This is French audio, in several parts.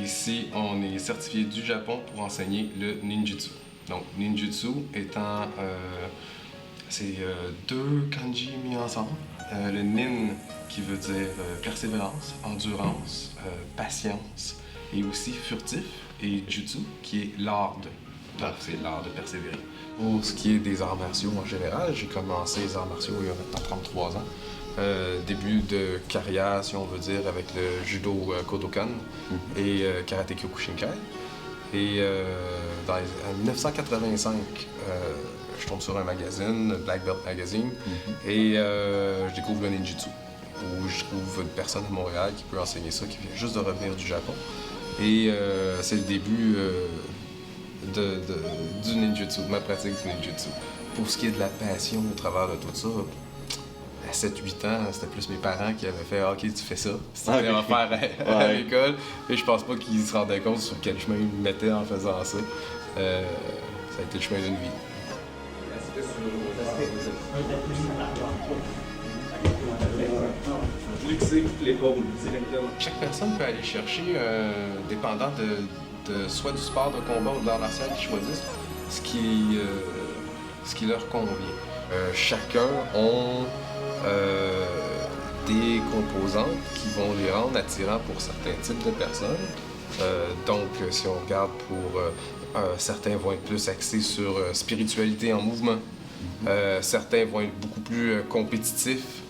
ici, on est certifié du Japon pour enseigner le ninjutsu. Donc, ninjutsu étant, c'est deux kanji mis ensemble. Le nin qui veut dire persévérance, endurance, patience et aussi furtif. Et jutsu qui est l'art de. Donc, c'est l'art de persévérer. Pour ce qui est des arts martiaux en général, j'ai commencé les arts martiaux il y a maintenant 33 ans. Début de carrière, si on veut dire, avec le judo Kodokan et karaté Kyokushinkai. Et en 1985, je tombe sur un magazine, Black Belt Magazine, et je découvre le ninjutsu, où je trouve une personne à Montréal qui peut enseigner ça, qui vient juste de revenir du Japon. Et c'est le début du ninjutsu, de ma pratique du ninjutsu. Pour ce qui est de la passion au travers de tout ça, à 7-8 ans, c'était plus mes parents qui avaient fait « OK, tu fais ça, c'est ce que tu vas faire à l'école ». Et je pense pas qu'ils se rendaient compte sur quel chemin ils me mettaient en faisant ça. Ça a été le chemin d'une vie. Chaque personne peut aller chercher, dépendant de soit du sport de combat ou de l'art martial qu'ils choisissent, ce qui leur convient. Chacun ont des composantes qui vont les rendre attirants pour certains types de personnes. Donc, si on regarde pour certains vont être plus axés sur spiritualité en mouvement. Certains vont être beaucoup plus compétitifs.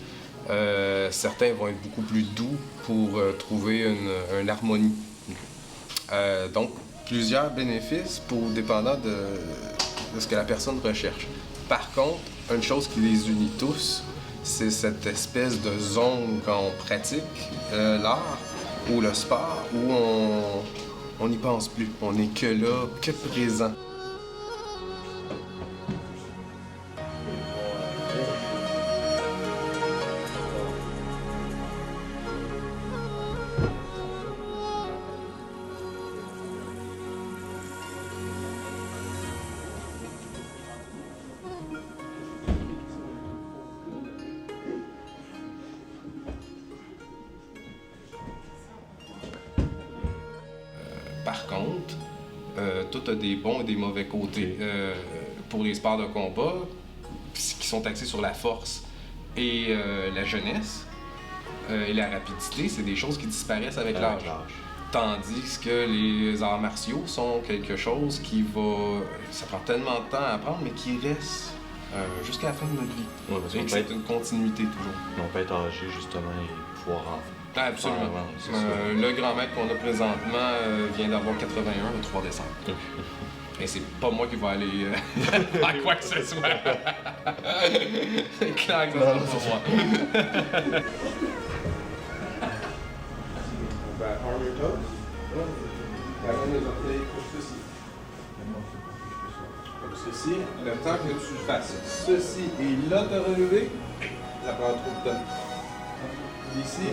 Certains vont être beaucoup plus doux pour trouver une harmonie. Donc, plusieurs bénéfices dépendant de ce que la personne recherche. Par contre, une chose qui les unit tous, c'est cette espèce de zone quand on pratique l'art ou le sport où on n'y pense plus. On n'est que là, que présent. Par contre, tout a des bons et des mauvais côtés. Pour les sports de combat, qui sont axés sur la force et la jeunesse et la rapidité, c'est des choses qui disparaissent avec l'âge. Tandis que les arts martiaux sont quelque chose qui va... Ça prend tellement de temps à apprendre, mais qui reste jusqu'à la fin de notre vie. Ouais, parce que c'est une continuité toujours. On peut être âgé justement et pouvoir en absolument. Le grand maître qu'on a présentement vient d'avoir 81 le 3 décembre. Et c'est pas moi qui vais aller faire quoi que ce soit. C'est clair que ça sera pas moi. On va arm your toes. Ramène les orteils pour ceci. Comme ceci, le temps que tu fasses ceci et là te relever, ça prend trop de temps. Ici,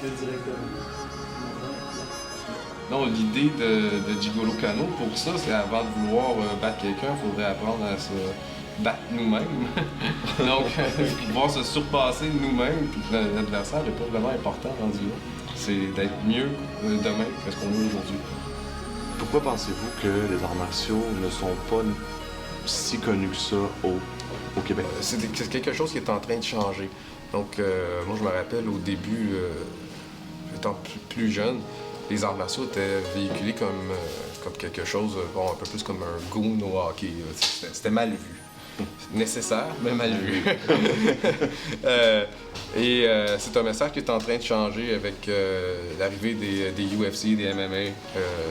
directement. Non, l'idée de Jigoro Kano, pour ça, c'est avant de vouloir battre quelqu'un, il faudrait apprendre à se battre nous-mêmes. Donc, pouvoir se surpasser nous-mêmes, puis que l'adversaire n'est pas vraiment important rendu là. C'est d'être mieux demain que ce qu'on est aujourd'hui. Pourquoi pensez-vous que les arts martiaux ne sont pas si connus que ça au Québec? C'est quelque chose qui est en train de changer. Donc, moi, je me rappelle au début, étant plus jeune, les arts martiaux étaient véhiculés comme quelque chose, bon, un peu plus comme un goon au hockey. C'était mal vu. Nécessaire, mais mal vu. C'est un message qui est en train de changer avec l'arrivée des UFC, des MMA,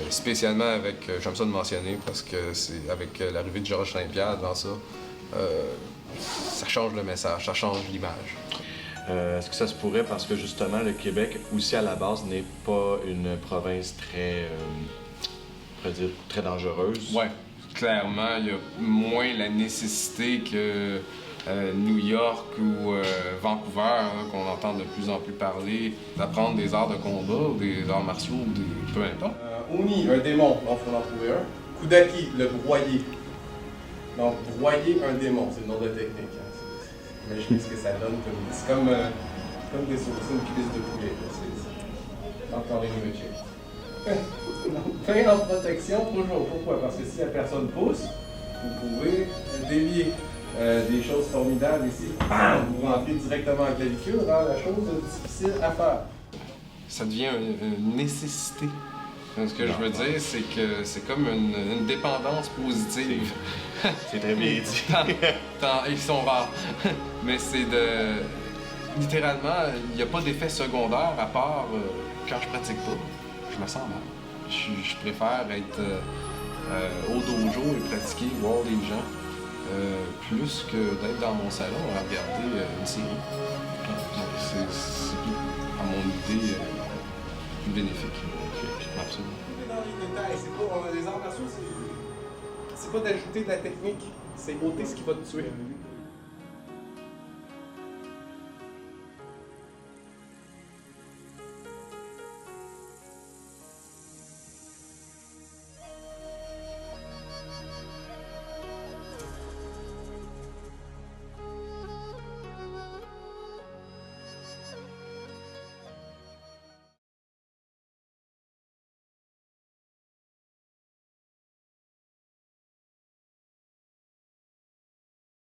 spécialement avec, j'aime ça de mentionner, parce que c'est avec l'arrivée de Georges Saint-Pierre dans ça, ça change le message, ça change l'image. Est-ce que ça se pourrait parce que justement le Québec aussi à la base n'est pas une province très, on pourrait dire, très dangereuse? Oui, clairement, il y a moins la nécessité que New York ou Vancouver, hein, qu'on entend de plus en plus parler, d'apprendre des arts de combat ou des arts martiaux ou peu importe. Oni, un démon, donc il faut en trouver un. Kudaki, le broyer. Donc broyer un démon, c'est le nom de technique. Hein. Imaginez ce que ça donne. C'est comme des saucissons, une cuisse de poulet. C'est encore une check. Fin en protection toujours. Pourquoi? Parce que si la personne pousse, vous pouvez dévier. Des choses formidables ici. Bam! Vous rentrez directement en clavicule, rend la chose difficile à faire. Ça devient une nécessité. Ce que je veux dire, c'est que c'est comme une dépendance positive. C'est très bien dit. Ils sont rares. Mais c'est de... Littéralement, il n'y a pas d'effet secondaire à part quand je pratique pas. Je me sens mal. Je préfère être au dojo et pratiquer, voir les gens, plus que d'être dans mon salon à regarder une série. Donc c'est, à mon idée, bénéfique. Absolument. Dans les détails, c'est pas les arts martiaux, c'est pas d'ajouter de la technique, c'est ôter ce qui va te tuer.